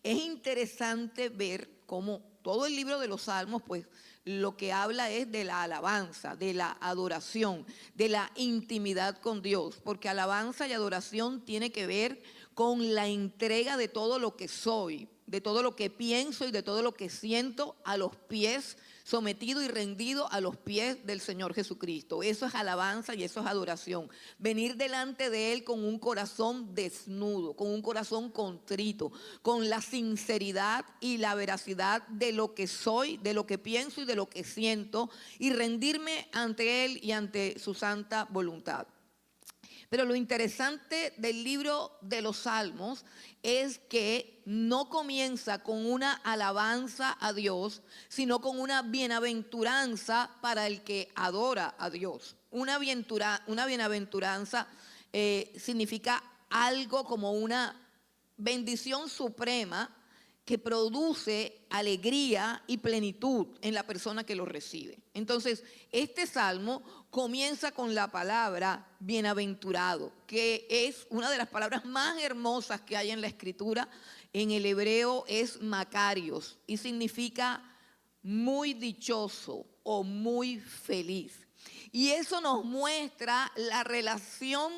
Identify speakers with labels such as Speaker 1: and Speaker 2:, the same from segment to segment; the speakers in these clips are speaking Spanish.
Speaker 1: es interesante ver cómo todo el libro de los Salmos, pues lo que habla es de la alabanza, de la adoración, de la intimidad con Dios, porque alabanza y adoración tiene que ver con la entrega de todo lo que soy, de todo lo que pienso y de todo lo que siento a los pies, sometido y rendido a los pies del Señor Jesucristo. Eso es alabanza y eso es adoración. Venir delante de Él con un corazón desnudo, con un corazón contrito, con la sinceridad y la veracidad de lo que soy, de lo que pienso y de lo que siento, y rendirme ante Él y ante su santa voluntad. Pero lo interesante del libro de los Salmos es que no comienza con una alabanza a Dios, sino con una bienaventuranza para el que adora a Dios. Una bienaventuranza significa algo como una bendición suprema que produce alegría y plenitud en la persona que lo recibe. Entonces, este salmo comienza con la palabra bienaventurado, que es una de las palabras más hermosas que hay en la Escritura. En el hebreo es makarios y significa muy dichoso o muy feliz. Y eso nos muestra la relación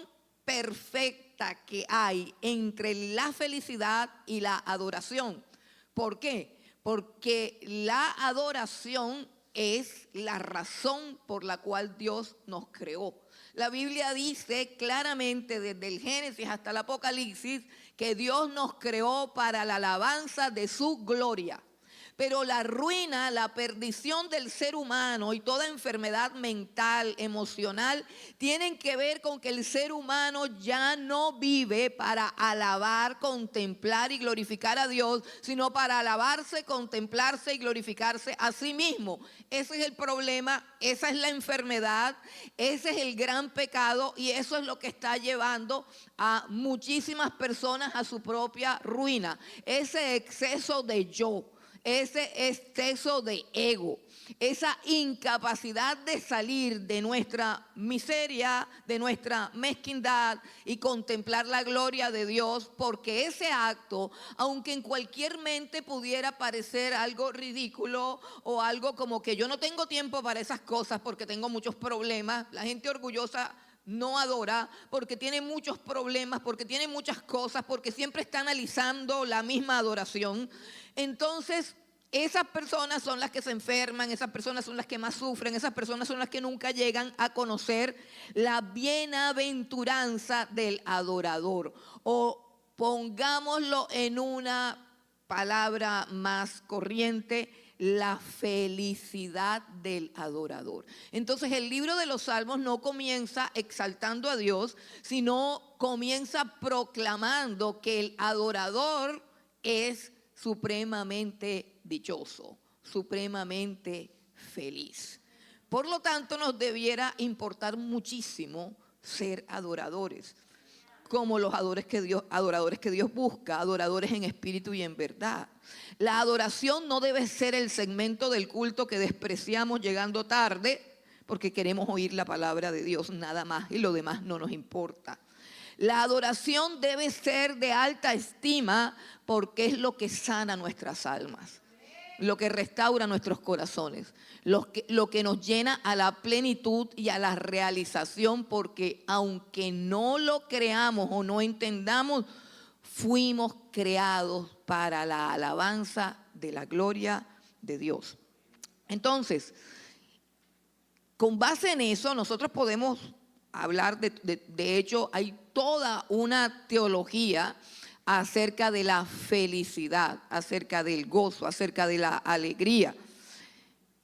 Speaker 1: perfecta que hay entre la felicidad y la adoración. ¿Por qué? Porque la adoración es la razón por la cual Dios nos creó. La Biblia dice claramente desde el Génesis hasta el Apocalipsis que Dios nos creó para la alabanza de su gloria. Pero la ruina, la perdición del ser humano y toda enfermedad mental, emocional, tienen que ver con que el ser humano ya no vive para alabar, contemplar y glorificar a Dios, sino para alabarse, contemplarse y glorificarse a sí mismo. Ese es el problema, esa es la enfermedad, ese es el gran pecado y eso es lo que está llevando a muchísimas personas a su propia ruina. Ese exceso de yo. Ese exceso de ego, esa incapacidad de salir de nuestra miseria, de nuestra mezquindad y contemplar la gloria de Dios, porque ese acto, aunque en cualquier mente pudiera parecer algo ridículo o algo como que yo no tengo tiempo para esas cosas porque tengo muchos problemas, la gente orgullosa no adora porque tiene muchos problemas, porque tiene muchas cosas, porque siempre está analizando la misma adoración. Entonces, esas personas son las que se enferman, esas personas son las que más sufren, esas personas son las que nunca llegan a conocer la bienaventuranza del adorador. O pongámoslo en una palabra más corriente, la felicidad del adorador. Entonces el libro de los Salmos no comienza exaltando a Dios, sino comienza proclamando que el adorador es supremamente dichoso, supremamente feliz. Por lo tanto, nos debiera importar muchísimo ser adoradores, como los adoradores que Dios busca, adoradores en espíritu y en verdad. La adoración no debe ser el segmento del culto que despreciamos llegando tarde porque queremos oír la palabra de Dios nada más y lo demás no nos importa. La adoración debe ser de alta estima porque es lo que sana nuestras almas, lo que restaura nuestros corazones, lo que nos llena a la plenitud y a la realización, porque aunque no lo creamos o no entendamos, fuimos creados para la alabanza de la gloria de Dios. Entonces, con base en eso, nosotros podemos hablar de hecho, hay toda una teología acerca de la felicidad, acerca del gozo, acerca de la alegría.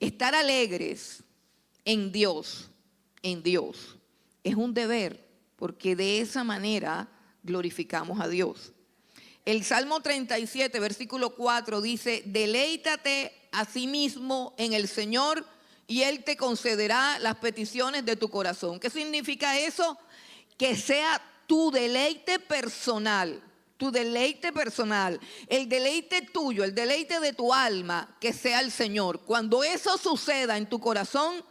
Speaker 1: Estar alegres en Dios, es un deber, porque de esa manera glorificamos a Dios. El Salmo 37, versículo 4 dice, deleítate a sí mismo en el Señor y Él te concederá las peticiones de tu corazón. ¿Qué significa eso? Que sea tu deleite personal, el deleite tuyo, el deleite de tu alma, que sea el Señor. Cuando eso suceda en tu corazón,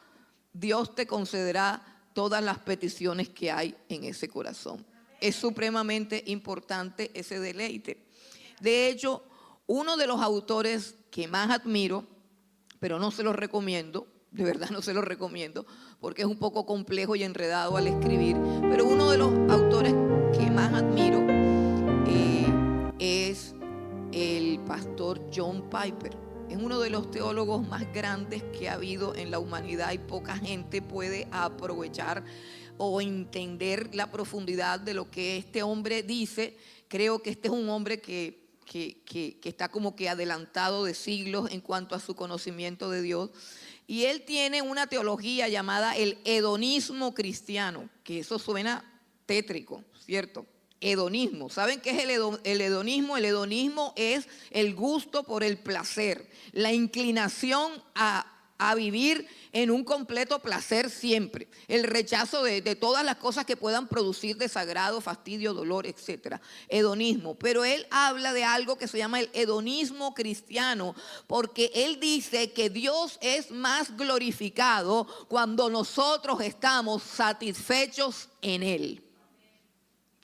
Speaker 1: Dios te concederá todas las peticiones que hay en ese corazón. Es supremamente importante ese deleite. De hecho, Uno de los autores que más admiro, pero no se los recomiendo, de verdad no se los recomiendo, porque es un poco complejo y enredado al escribir, pero uno de los autores que más admiro es el pastor John Piper. Es uno de los teólogos más grandes que ha habido en la humanidad y poca gente puede aprovechar o entender la profundidad de lo que este hombre dice. Creo que este es un hombre que está como que adelantado de siglos en cuanto a su conocimiento de Dios. Y él tiene una teología llamada el hedonismo cristiano, que eso suena tétrico, ¿cierto? Hedonismo. ¿Saben qué es el hedonismo? El hedonismo es el gusto por el placer, la inclinación a vivir en un completo placer siempre, el rechazo de todas las cosas que puedan producir desagrado, fastidio, dolor, etc. Hedonismo. Pero él habla de algo que se llama el hedonismo cristiano, porque él dice que Dios es más glorificado cuando nosotros estamos satisfechos en Él.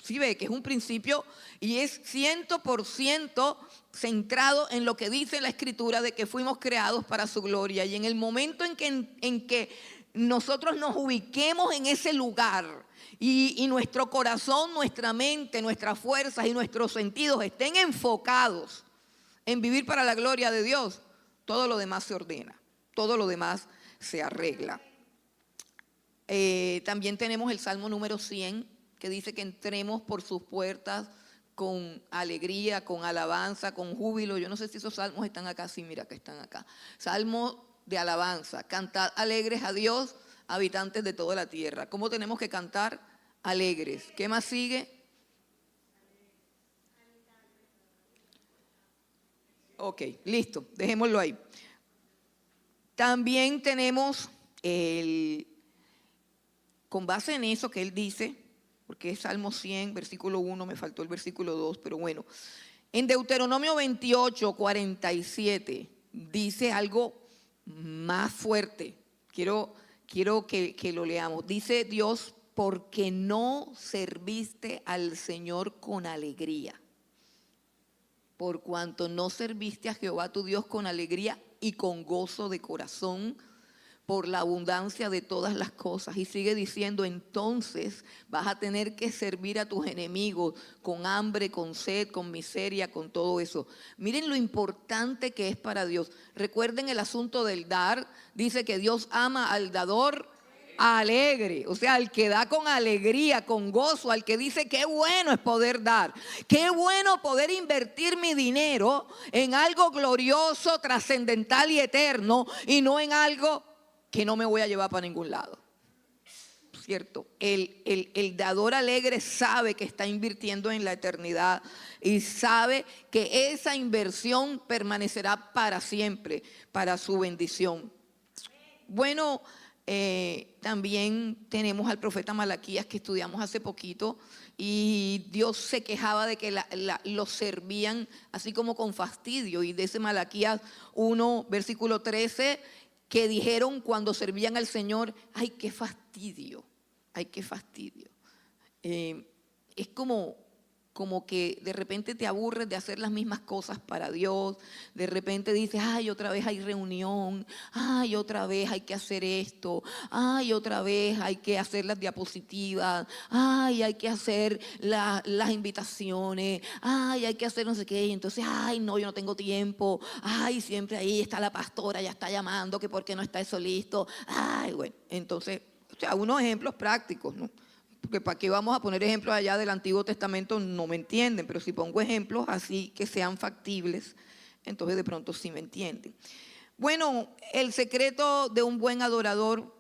Speaker 1: Sí ve que es un principio y es 100% centrado en lo que dice la Escritura de que fuimos creados para su gloria. Y en el momento en que nosotros nos ubiquemos en ese lugar y nuestro corazón, nuestra mente, nuestras fuerzas y nuestros sentidos estén enfocados en vivir para la gloria de Dios, todo lo demás se ordena, todo lo demás se arregla. También tenemos el Salmo número 100, que dice que entremos por sus puertas con alegría, con alabanza, con júbilo. Yo no sé si esos salmos están acá, sí, mira que están acá. Salmo de alabanza, cantad alegres a Dios, habitantes de toda la tierra. ¿Cómo tenemos que cantar? Alegres. ¿Qué más sigue? Ok, listo, dejémoslo ahí. También tenemos con base en eso que él dice, porque es Salmo 100, versículo 1, me faltó el versículo 2, pero bueno. En Deuteronomio 28, 47, dice algo más fuerte. Quiero que lo leamos. Dice Dios, porque no serviste al Señor con alegría. Por cuanto no serviste a Jehová tu Dios con alegría y con gozo de corazón, por la abundancia de todas las cosas. Y sigue diciendo, entonces vas a tener que servir a tus enemigos con hambre, con sed, con miseria, con todo eso. Miren lo importante que es para Dios. Recuerden el asunto del dar. Dice que Dios ama al dador alegre, o sea, al que da con alegría, con gozo, al que dice qué bueno es poder dar, qué bueno poder invertir mi dinero en algo glorioso, trascendental y eterno y no en algo que no me voy a llevar para ningún lado, ¿cierto? El dador alegre sabe que está invirtiendo en la eternidad y sabe que esa inversión permanecerá para siempre, para su bendición. Bueno, también tenemos al profeta Malaquías que estudiamos hace poquito y Dios se quejaba de que los servían así como con fastidio, y de ese Malaquías 1, versículo 13, que dijeron cuando servían al Señor, ay, qué fastidio, ay, qué fastidio. Es como que de repente te aburres de hacer las mismas cosas para Dios, de repente dices, ay, otra vez hay reunión, ay, otra vez hay que hacer esto, ay, otra vez hay que hacer las diapositivas, ay, hay que hacer las invitaciones, ay, hay que hacer no sé qué, y entonces, ay, no, yo no tengo tiempo, ay, siempre ahí está la pastora, ya está llamando, que por qué no está eso listo, ay, bueno, entonces, o sea, unos ejemplos prácticos, ¿no? Porque para qué vamos a poner ejemplos allá del Antiguo Testamento, no me entienden, pero si pongo ejemplos así que sean factibles, entonces de pronto sí me entienden. Bueno, el secreto de un buen adorador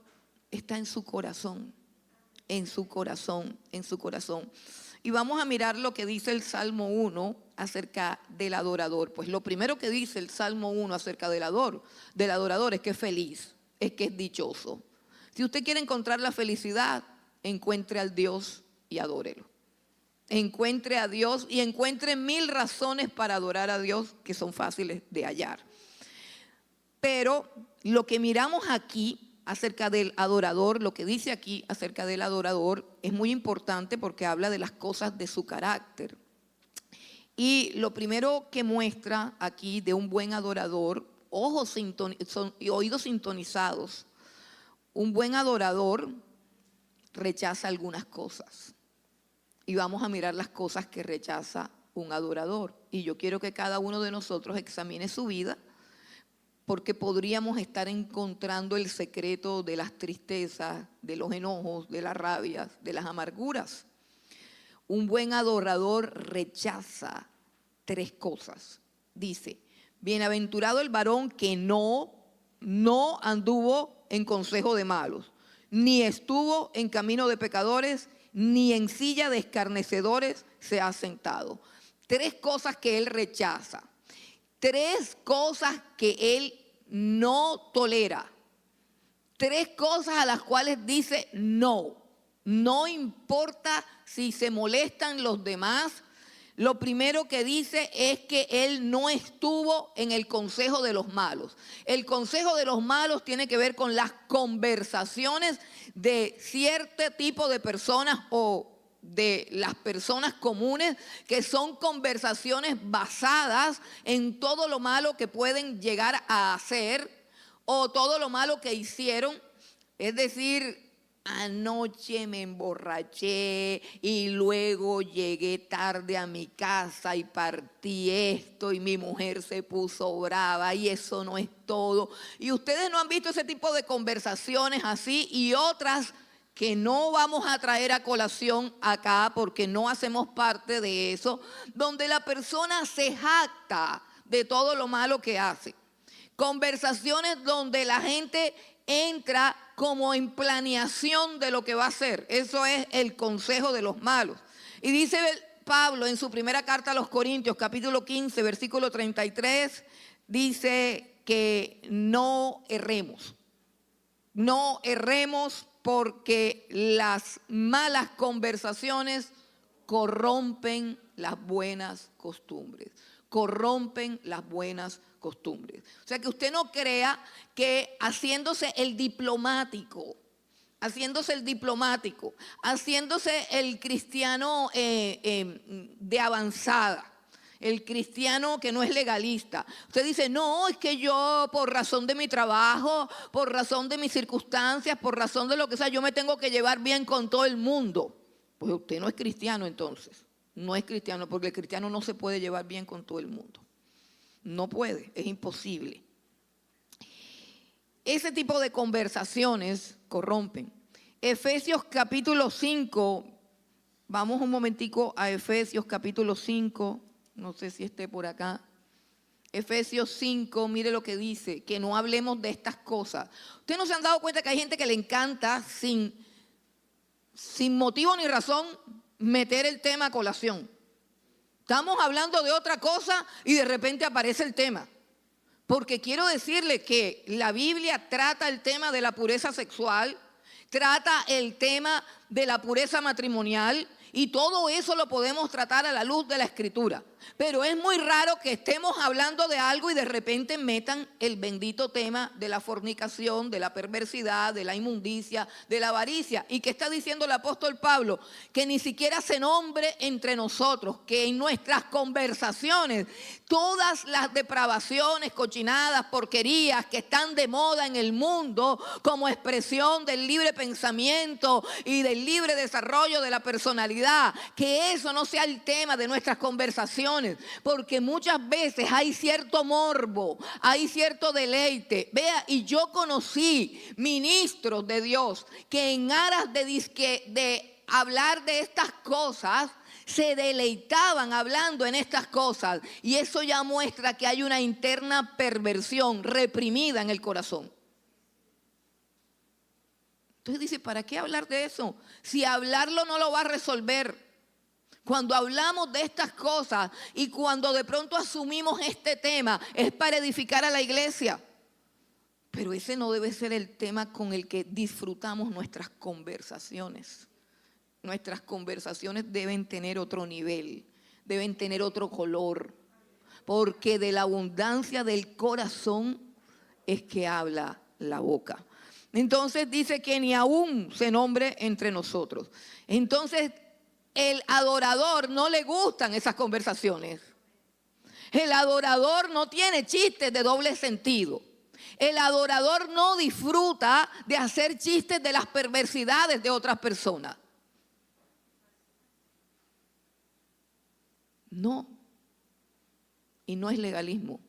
Speaker 1: está en su corazón, en su corazón, en su corazón. Y vamos a mirar lo que dice el Salmo 1 acerca del adorador. Pues lo primero que dice el Salmo 1 acerca del adorador es que es feliz, es que es dichoso. Si usted quiere encontrar la felicidad, encuentre al Dios y adórelo. Encuentre a Dios y encuentre 1000 razones para adorar a Dios que son fáciles de hallar. Pero lo que miramos aquí acerca del adorador, lo que dice aquí acerca del adorador es muy importante porque habla de las cosas de su carácter. Y lo primero que muestra aquí de un buen adorador, y oídos sintonizados, un buen adorador rechaza algunas cosas. Y vamos a mirar las cosas que rechaza un adorador. Y yo quiero que cada uno de nosotros examine su vida, porque podríamos estar encontrando el secreto de las tristezas, de los enojos, de las rabias, de las amarguras. Un buen adorador rechaza 3 cosas. Dice, bienaventurado el varón que no anduvo en consejo de malos, ni estuvo en camino de pecadores, ni en silla de escarnecedores se ha sentado. 3 cosas que él rechaza. 3 cosas que él no tolera. 3 cosas a las cuales dice no. No importa si se molestan los demás. Lo primero que dice es que él no estuvo en el consejo de los malos. El consejo de los malos tiene que ver con las conversaciones de cierto tipo de personas o de las personas comunes, que son conversaciones basadas en todo lo malo que pueden llegar a hacer o todo lo malo que hicieron. Es decir, anoche me emborraché y luego llegué tarde a mi casa y partí esto y mi mujer se puso brava y eso no es todo. Y ustedes no han visto ese tipo de conversaciones así y otras que no vamos a traer a colación acá porque no hacemos parte de eso, donde la persona se jacta de todo lo malo que hace. Conversaciones donde la gente entra como en planeación de lo que va a hacer. Eso es el consejo de los malos. Y dice Pablo en su primera carta a los Corintios, capítulo 15, versículo 33, dice que no erremos. No erremos porque las malas conversaciones corrompen las buenas costumbres. Corrompen las buenas costumbres. O sea, que usted no crea que haciéndose el diplomático, haciéndose el cristiano de avanzada, el cristiano que no es legalista. Usted dice, no, es que yo por razón de mi trabajo, por razón de mis circunstancias, por razón de lo que sea, yo me tengo que llevar bien con todo el mundo. Pues usted no es cristiano entonces. No es cristiano, porque el cristiano no se puede llevar bien con todo el mundo. No puede, es imposible. Ese tipo de conversaciones corrompen. Efesios capítulo 5, vamos un momentico a Efesios capítulo 5, no sé si esté por acá. Efesios 5, mire lo que dice, que no hablemos de estas cosas. ¿Ustedes no se han dado cuenta que hay gente que le encanta sin motivo ni razón meter el tema a colación? Estamos hablando de otra cosa y de repente aparece el tema. Porque quiero decirle que la Biblia trata el tema de la pureza sexual, trata el tema de la pureza matrimonial y todo eso lo podemos tratar a la luz de la Escritura. Pero es muy raro que estemos hablando de algo y de repente metan el bendito tema de la fornicación, de la perversidad, de la inmundicia, de la avaricia. ¿Y qué está diciendo el apóstol Pablo? Que ni siquiera se nombre entre nosotros, que en nuestras conversaciones todas las depravaciones, cochinadas, porquerías que están de moda en el mundo como expresión del libre pensamiento y del libre desarrollo de la personalidad, que eso no sea el tema de nuestras conversaciones, porque muchas veces hay cierto morbo, hay cierto deleite. Vea, y yo conocí ministros de Dios que en aras de hablar de estas cosas, se deleitaban hablando en estas cosas, y eso ya muestra que hay una interna perversión reprimida en el corazón. Entonces dice, ¿para qué hablar de eso? Si hablarlo no lo va a resolver. Cuando hablamos de estas cosas y cuando de pronto asumimos este tema, es para edificar a la iglesia. Pero ese no debe ser el tema con el que disfrutamos nuestras conversaciones. Nuestras conversaciones deben tener otro nivel, deben tener otro color, porque de la abundancia del corazón es que habla la boca. Entonces dice que ni aún se nombre entre nosotros. Entonces el adorador no le gustan esas conversaciones. El adorador no tiene chistes de doble sentido. El adorador no disfruta de hacer chistes de las perversidades de otras personas. No. Y no es legalismo.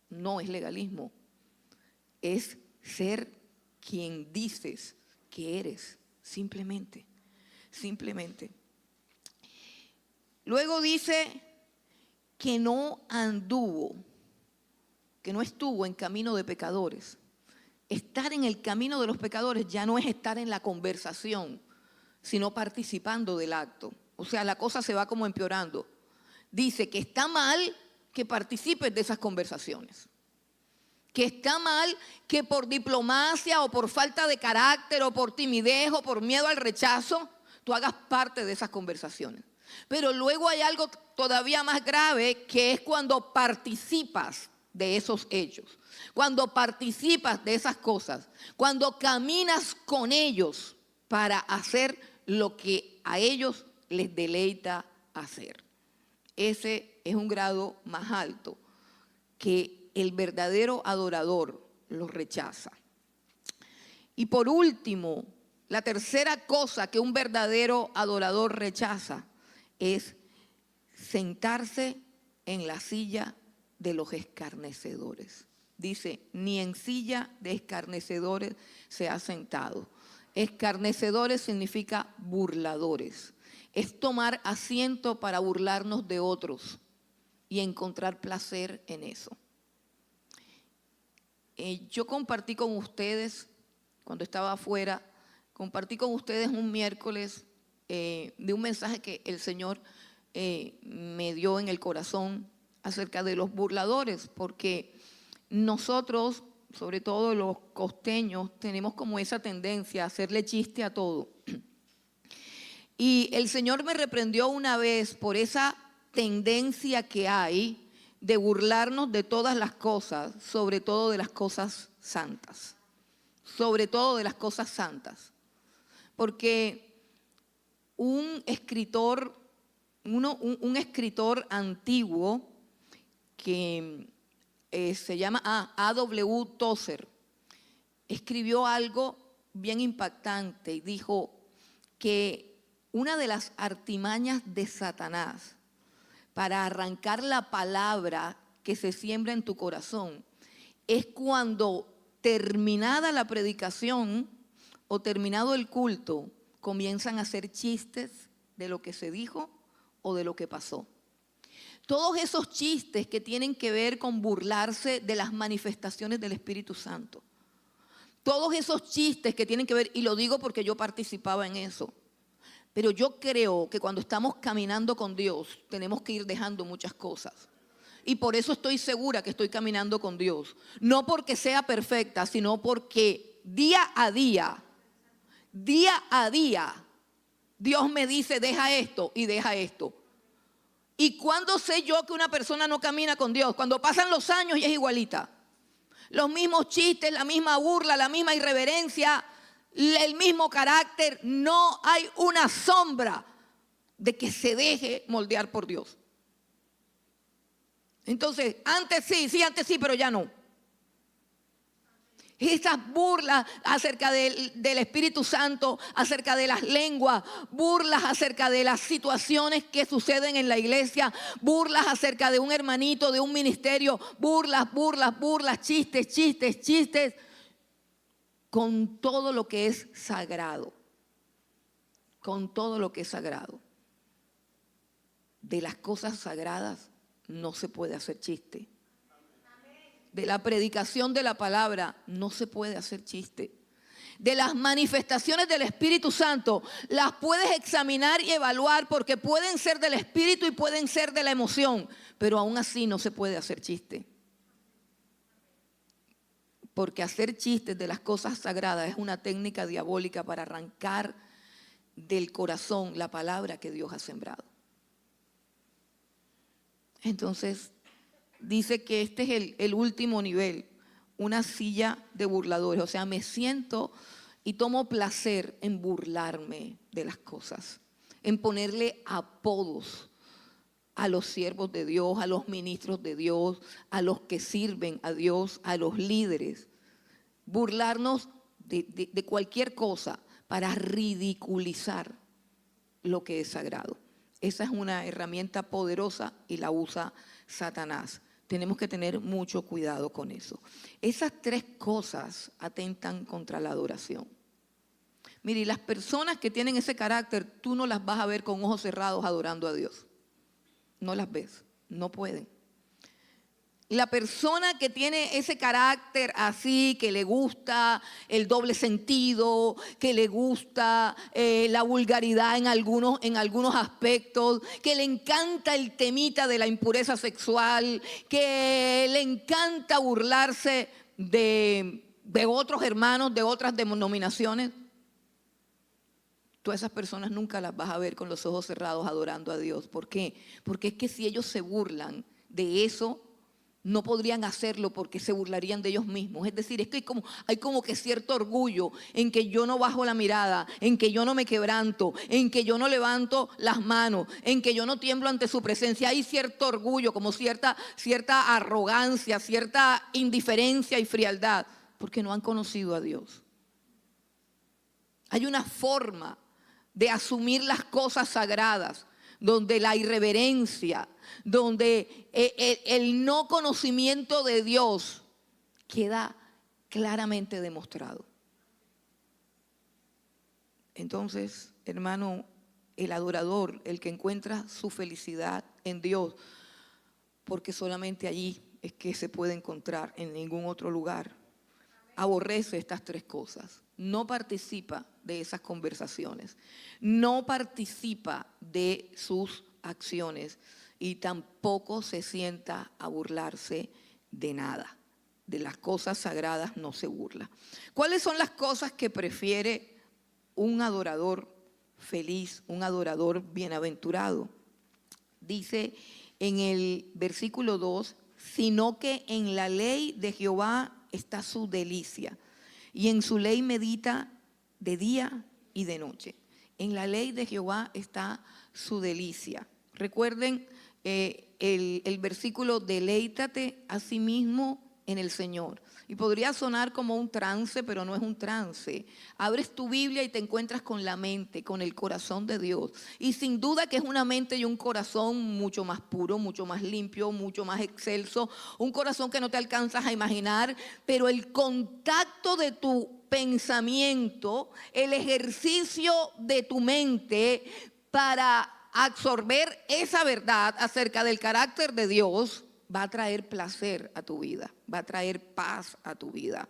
Speaker 1: No es legalismo. Es ser quien dices que eres. Simplemente. Simplemente. Luego dice que no anduvo, que no estuvo en camino de pecadores. Estar en el camino de los pecadores ya no es estar en la conversación, sino participando del acto. O sea, la cosa se va como empeorando. Dice que está mal que participes de esas conversaciones. Que está mal que por diplomacia o por falta de carácter o por timidez o por miedo al rechazo, tú hagas parte de esas conversaciones. Pero luego hay algo todavía más grave, que es cuando participas de esos hechos, cuando participas de esas cosas, cuando caminas con ellos para hacer lo que a ellos les deleita hacer. Ese es un grado más alto que el verdadero adorador lo rechaza. Y por último, la tercera cosa que un verdadero adorador rechaza es sentarse en la silla de los escarnecedores. Dice, ni en silla de escarnecedores se ha sentado. Escarnecedores significa burladores. Es tomar asiento para burlarnos de otros y encontrar placer en eso. Yo compartí con ustedes, cuando estaba afuera, compartí con ustedes un miércoles de un mensaje que el Señor me dio en el corazón acerca de los burladores, porque nosotros, sobre todo los costeños, tenemos como esa tendencia a hacerle chiste a todo. Y el Señor me reprendió una vez por esa tendencia que hay de burlarnos de todas las cosas, sobre todo de las cosas santas. Sobre todo de las cosas santas. Porque un escritor antiguo que se llama A.W. Tozer, escribió algo bien impactante y dijo que una de las artimañas de Satanás para arrancar la palabra que se siembra en tu corazón es cuando, terminada la predicación o terminado el culto, comienzan a hacer chistes de lo que se dijo o de lo que pasó. Todos esos chistes que tienen que ver con burlarse de las manifestaciones del Espíritu Santo. Todos esos chistes que tienen que ver, y lo digo porque yo participaba en eso. Pero yo creo que cuando estamos caminando con Dios, tenemos que ir dejando muchas cosas. Y por eso estoy segura que estoy caminando con Dios. No porque sea perfecta, sino porque día a día, Dios me dice, deja esto y deja esto. ¿Y cuándo sé yo que una persona no camina con Dios? Cuando pasan los años y es igualita. Los mismos chistes, la misma burla, la misma irreverencia, el mismo carácter. No hay una sombra de que se deje moldear por Dios. Entonces, antes sí, pero ya no. Esas burlas acerca del Espíritu Santo, acerca de las lenguas, burlas acerca de las situaciones que suceden en la iglesia, burlas acerca de un hermanito, de un ministerio, burlas, chistes, con todo lo que es sagrado. Con todo lo que es sagrado. De las cosas sagradas no se puede hacer chiste. De la predicación de la palabra no se puede hacer chiste. De las manifestaciones del Espíritu Santo las puedes examinar y evaluar porque pueden ser del Espíritu y pueden ser de la emoción, pero aún así no se puede hacer chiste. Porque hacer chistes de las cosas sagradas es una técnica diabólica para arrancar del corazón la palabra que Dios ha sembrado. Entonces, dice que este es el último nivel, una silla de burladores. O sea, me siento y tomo placer en burlarme de las cosas, en ponerle apodos a los siervos de Dios, a los ministros de Dios, a los que sirven a Dios, a los líderes. Burlarnos de cualquier cosa para ridiculizar lo que es sagrado. Esa es una herramienta poderosa y la usa Satanás. Tenemos que tener mucho cuidado con eso. Esas tres cosas atentan contra la adoración. Mire, y las personas que tienen ese carácter, tú no las vas a ver con ojos cerrados adorando a Dios. No las ves, no pueden. La persona que tiene ese carácter así, que le gusta el doble sentido, que le gusta la vulgaridad en algunos aspectos, que le encanta el temita de la impureza sexual, que le encanta burlarse de otros hermanos, de otras denominaciones, todas esas personas nunca las vas a ver con los ojos cerrados adorando a Dios. ¿Por qué? Porque es que si ellos se burlan de eso, no podrían hacerlo porque se burlarían de ellos mismos. Es decir, es que hay como que cierto orgullo en que yo no bajo la mirada, en que yo no me quebranto, en que yo no levanto las manos, en que yo no tiemblo ante su presencia. Hay cierto orgullo, como cierta arrogancia, cierta indiferencia y frialdad, porque no han conocido a Dios. Hay una forma de asumir las cosas sagradas, donde la irreverencia, donde el no conocimiento de Dios queda claramente demostrado. Entonces, hermano, el adorador, el que encuentra su felicidad en Dios, porque solamente allí es que se puede encontrar, en ningún otro lugar, aborrece estas tres cosas. No participa de esas conversaciones, no participa de sus acciones y tampoco se sienta a burlarse de nada. De las cosas sagradas no se burla. ¿Cuáles son las cosas que prefiere un adorador feliz, un adorador bienaventurado? Dice en el versículo 2, sino que en la ley de Jehová está su delicia, y en su ley medita de día y de noche. En la ley de Jehová está su delicia. Recuerden el versículo, deleítate a sí mismo en el Señor. Y podría sonar como un trance, pero no es un trance. Abres tu Biblia y te encuentras con la mente, con el corazón de Dios. Y sin duda que es una mente y un corazón mucho más puro, mucho más limpio, mucho más excelso. Un corazón que no te alcanzas a imaginar, pero el contacto de tu pensamiento, el ejercicio de tu mente para absorber esa verdad acerca del carácter de Dios, va a traer placer a tu vida, va a traer paz a tu vida.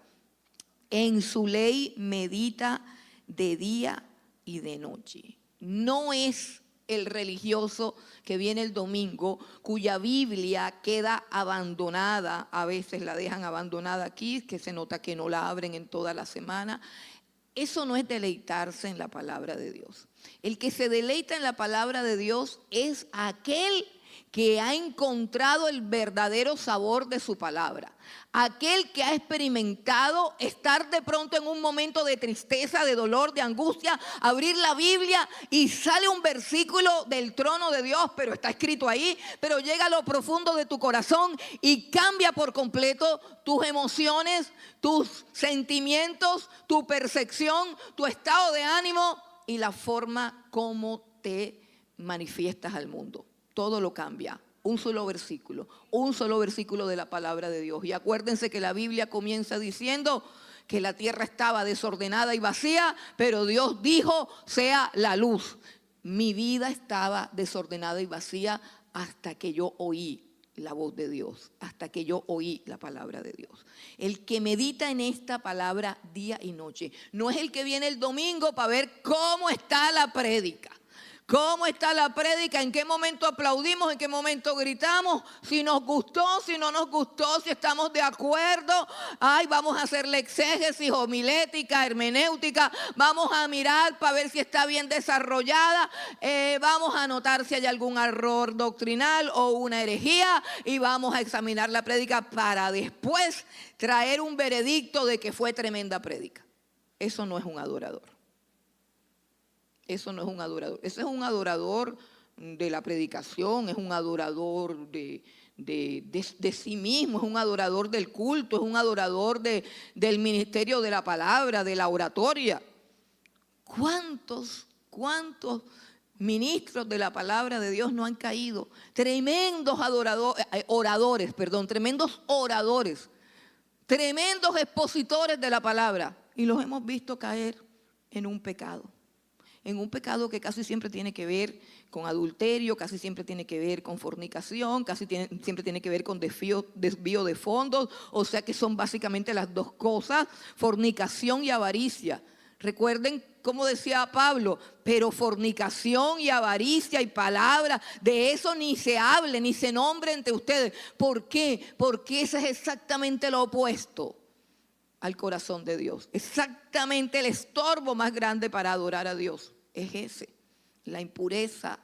Speaker 1: En su ley medita de día y de noche. No es el religioso que viene el domingo, cuya Biblia queda abandonada, a veces la dejan abandonada aquí, que se nota que no la abren en toda la semana. Eso no es deleitarse en la palabra de Dios. El que se deleita en la palabra de Dios es aquel que ha encontrado el verdadero sabor de su palabra. Aquel que ha experimentado estar de pronto en un momento de tristeza, de dolor, de angustia, abrir la Biblia y sale un versículo del trono de Dios, pero está escrito ahí, pero llega a lo profundo de tu corazón y cambia por completo tus emociones, tus sentimientos, tu percepción, tu estado de ánimo y la forma como te manifiestas al mundo. Todo lo cambia. Un solo versículo de la palabra de Dios. Y acuérdense que la Biblia comienza diciendo que la tierra estaba desordenada y vacía, pero Dios dijo, sea la luz. Mi vida estaba desordenada y vacía hasta que yo oí la voz de Dios, hasta que yo oí la palabra de Dios. El que medita en esta palabra día y noche, no es el que viene el domingo para ver cómo está la prédica. ¿Cómo está la prédica? ¿En qué momento aplaudimos? ¿En qué momento gritamos? Si nos gustó, si no nos gustó, si estamos de acuerdo. Ay, vamos a hacerle exégesis, homilética, hermenéutica. Vamos a mirar para ver si está bien desarrollada. Vamos a notar si hay algún error doctrinal o una herejía. Y vamos a examinar la prédica para después traer un veredicto de que fue tremenda prédica. Eso no es un adorador. Eso no es un adorador. Ese es un adorador de la predicación, es un adorador de sí mismo, es un adorador del culto, es un adorador del ministerio de la palabra, de la oratoria. ¿Cuántos ministros de la palabra de Dios no han caído? Tremendos oradores, tremendos expositores de la palabra, y los hemos visto caer en un pecado que casi siempre tiene que ver con adulterio, casi siempre tiene que ver con fornicación, siempre tiene que ver con desvío de fondos, o sea que son básicamente las dos cosas, fornicación y avaricia. Recuerden cómo decía Pablo, pero fornicación y avaricia y palabra, de eso ni se hable, ni se nombre entre ustedes. ¿Por qué? Porque ese es exactamente lo opuesto al corazón de Dios. Exactamente el estorbo más grande para adorar a Dios es ese, la impureza,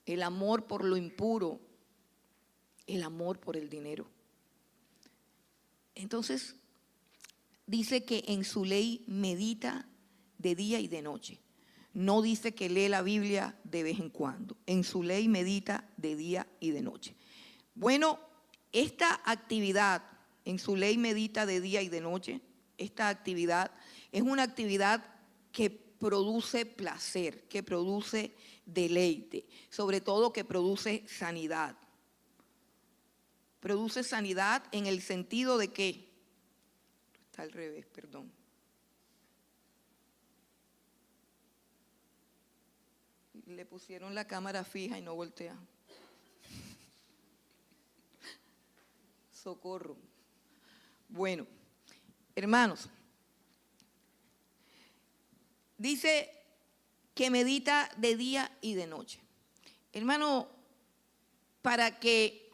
Speaker 1: el amor por lo impuro, el amor por el dinero. Entonces, dice que en su ley medita de día y de noche. No dice que lee la Biblia de vez en cuando. En su ley medita de día y de noche. Bueno, esta actividad, en su ley medita de día y de noche, esta actividad es una actividad que produce placer, que produce deleite, sobre todo que produce sanidad. Produce sanidad en el sentido de que, está al revés, perdón. Le pusieron la cámara fija y no voltea. Socorro. Bueno, hermanos, dice que medita de día y de noche. Hermano, para que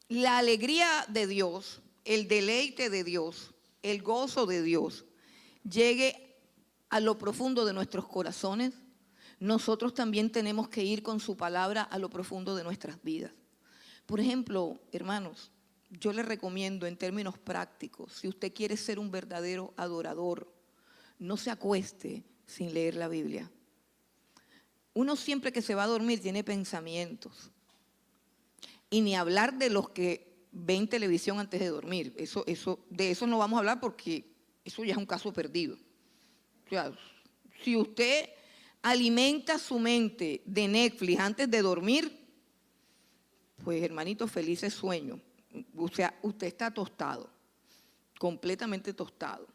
Speaker 1: la alegría de Dios, el deleite de Dios, el gozo de Dios llegue a lo profundo de nuestros corazones, nosotros también tenemos que ir con su palabra a lo profundo de nuestras vidas. Por ejemplo, hermanos, yo les recomiendo en términos prácticos, si usted quiere ser un verdadero adorador, no se acueste sin leer la Biblia. Uno siempre que se va a dormir tiene pensamientos. Y ni hablar de los que ven televisión antes de dormir. De eso no vamos a hablar porque eso ya es un caso perdido. O sea, si usted alimenta su mente de Netflix antes de dormir, pues hermanito, felices sueños. O sea, usted está tostado, completamente tostado.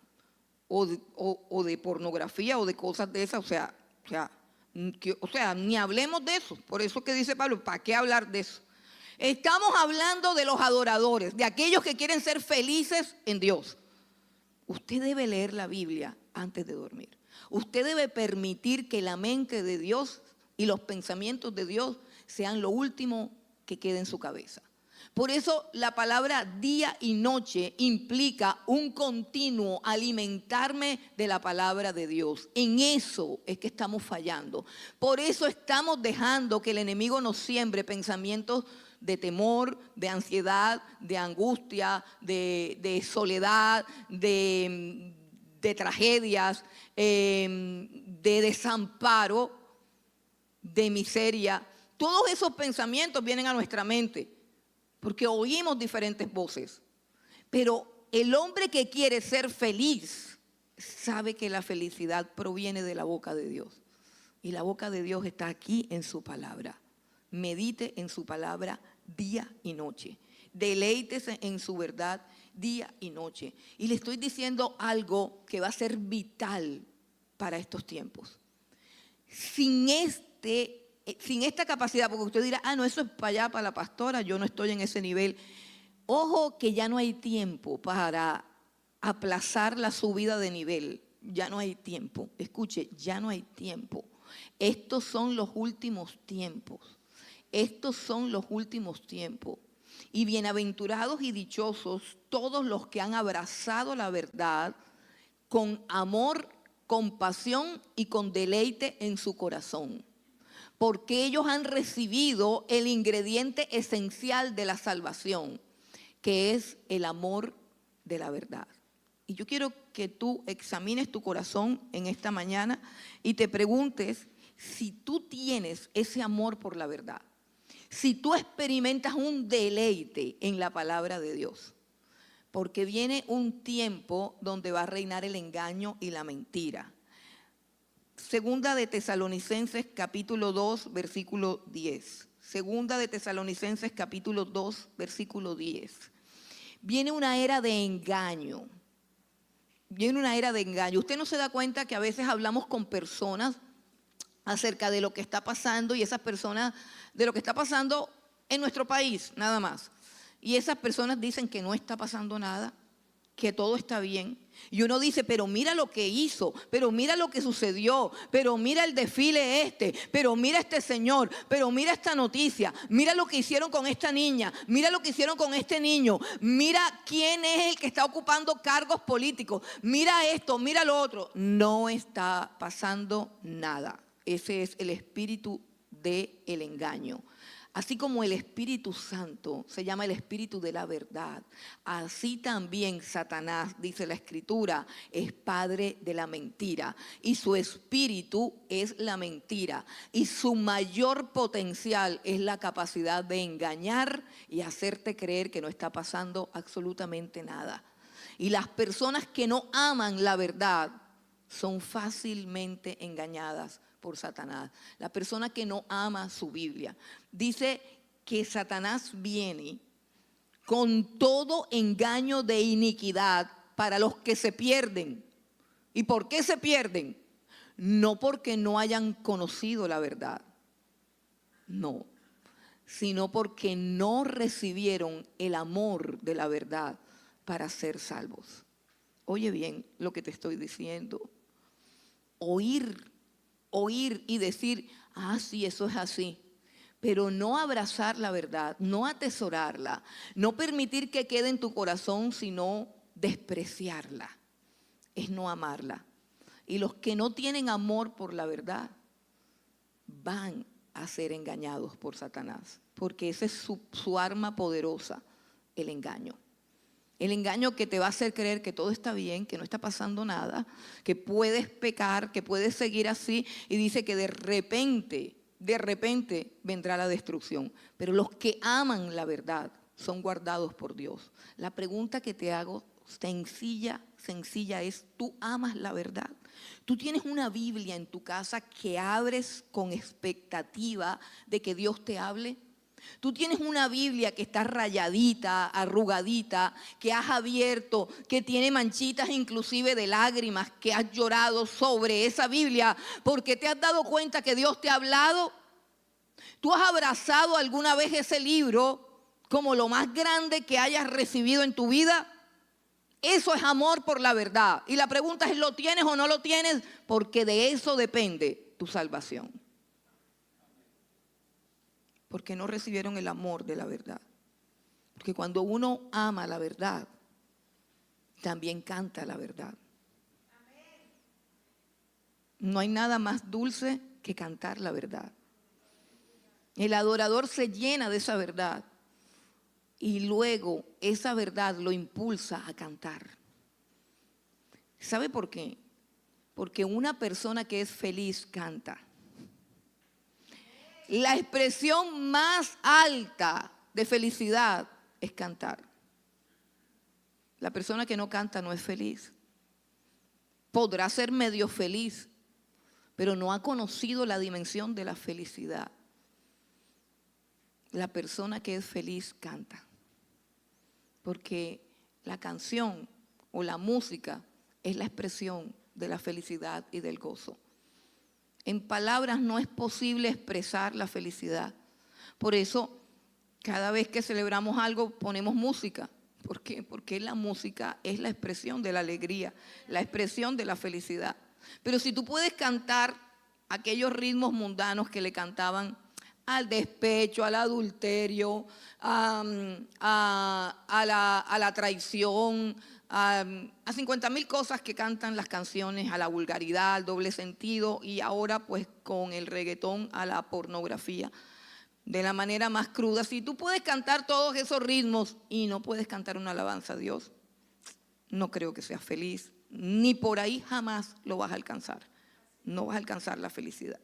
Speaker 1: O de pornografía o de cosas de esas, o sea, ni hablemos de eso. Por eso que dice Pablo, ¿para qué hablar de eso? Estamos hablando de los adoradores, de aquellos que quieren ser felices en Dios. Usted debe leer la Biblia antes de dormir. Usted debe permitir que la mente de Dios y los pensamientos de Dios sean lo último que quede en su cabeza. Por eso la palabra día y noche implica un continuo alimentarme de la palabra de Dios. En eso es que estamos fallando. Por eso estamos dejando que el enemigo nos siembre pensamientos de temor, de ansiedad, de angustia, de soledad, de tragedias, de desamparo, de miseria. Todos esos pensamientos vienen a nuestra mente porque oímos diferentes voces. Pero el hombre que quiere ser feliz sabe que la felicidad proviene de la boca de Dios. Y la boca de Dios está aquí en su palabra. Medite en su palabra día y noche. Deleítese en su verdad día y noche. Y le estoy diciendo algo que va a ser vital para estos tiempos. Sin esta capacidad, porque usted dirá, no, eso es para allá, para la pastora, yo no estoy en ese nivel. Ojo que ya no hay tiempo para aplazar la subida de nivel. Ya no hay tiempo. Escuche, ya no hay tiempo. Estos son los últimos tiempos. Estos son los últimos tiempos. Y bienaventurados y dichosos todos los que han abrazado la verdad con amor, con pasión y con deleite en su corazón. Porque ellos han recibido el ingrediente esencial de la salvación, que es el amor de la verdad. Y yo quiero que tú examines tu corazón en esta mañana y te preguntes si tú tienes ese amor por la verdad, si tú experimentas un deleite en la palabra de Dios, porque viene un tiempo donde va a reinar el engaño y la mentira. Segunda de Tesalonicenses capítulo 2, versículo 10. Segunda de Tesalonicenses capítulo 2, versículo 10. Viene una era de engaño. Viene una era de engaño. Usted no se da cuenta que a veces hablamos con personas acerca de lo que está pasando y esas personas, de lo que está pasando en nuestro país, nada más. Y esas personas dicen que no está pasando nada, que todo está bien. Y uno dice, pero mira lo que hizo, pero mira lo que sucedió, pero mira el desfile este, pero mira este señor, pero mira esta noticia, mira lo que hicieron con esta niña, mira lo que hicieron con este niño, mira quién es el que está ocupando cargos políticos, mira esto, mira lo otro. No está pasando nada. Ese es el espíritu del engaño. Así como el Espíritu Santo se llama el Espíritu de la verdad, así también Satanás, dice la Escritura, es padre de la mentira. Y su espíritu es la mentira. Y su mayor potencial es la capacidad de engañar y hacerte creer que no está pasando absolutamente nada. Y las personas que no aman la verdad son fácilmente engañadas por Satanás. La persona que no ama su Biblia. Dice que Satanás viene con todo engaño de iniquidad para los que se pierden. ¿Y por qué se pierden? No porque no hayan conocido la verdad, no, sino porque no recibieron el amor de la verdad para ser salvos. Oye bien lo que te estoy diciendo. Oír y decir, ah, sí, eso es así, pero no abrazar la verdad, no atesorarla, no permitir que quede en tu corazón, sino despreciarla, es no amarla. Y los que no tienen amor por la verdad van a ser engañados por Satanás, porque esa es su arma poderosa, el engaño. El engaño que te va a hacer creer que todo está bien, que no está pasando nada, que puedes pecar, que puedes seguir así, y dice que de repente vendrá la destrucción. Pero los que aman la verdad son guardados por Dios. La pregunta que te hago, sencilla es, ¿tú amas la verdad? ¿Tú tienes una Biblia en tu casa que abres con expectativa de que Dios te hable? Tú tienes una Biblia que está rayadita, arrugadita, que has abierto, que tiene manchitas inclusive de lágrimas, que has llorado sobre esa Biblia porque te has dado cuenta que Dios te ha hablado. ¿Tú has abrazado alguna vez ese libro como lo más grande que hayas recibido en tu vida? Eso es amor por la verdad. Y la pregunta es, ¿lo tienes o no lo tienes? Porque de eso depende tu salvación. Porque no recibieron el amor de la verdad. Porque cuando uno ama la verdad, también canta la verdad. No hay nada más dulce que cantar la verdad. El adorador se llena de esa verdad y luego esa verdad lo impulsa a cantar. ¿Sabe por qué? Porque una persona que es feliz canta. La expresión más alta de felicidad es cantar. La persona que no canta no es feliz. Podrá ser medio feliz, pero no ha conocido la dimensión de la felicidad. La persona que es feliz canta. Porque la canción o la música es la expresión de la felicidad y del gozo. En palabras no es posible expresar la felicidad. Por eso, cada vez que celebramos algo, ponemos música. ¿Por qué? Porque la música es la expresión de la alegría, la expresión de la felicidad. Pero si tú puedes cantar aquellos ritmos mundanos que le cantaban al despecho, al adulterio, a la traición, a 50,000 cosas que cantan las canciones, a la vulgaridad, al doble sentido, y ahora pues con el reggaetón a la pornografía, de la manera más cruda. Si tú puedes cantar todos esos ritmos y no puedes cantar una alabanza a Dios, no creo que seas feliz, ni por ahí jamás lo vas a alcanzar. No vas a alcanzar la felicidad.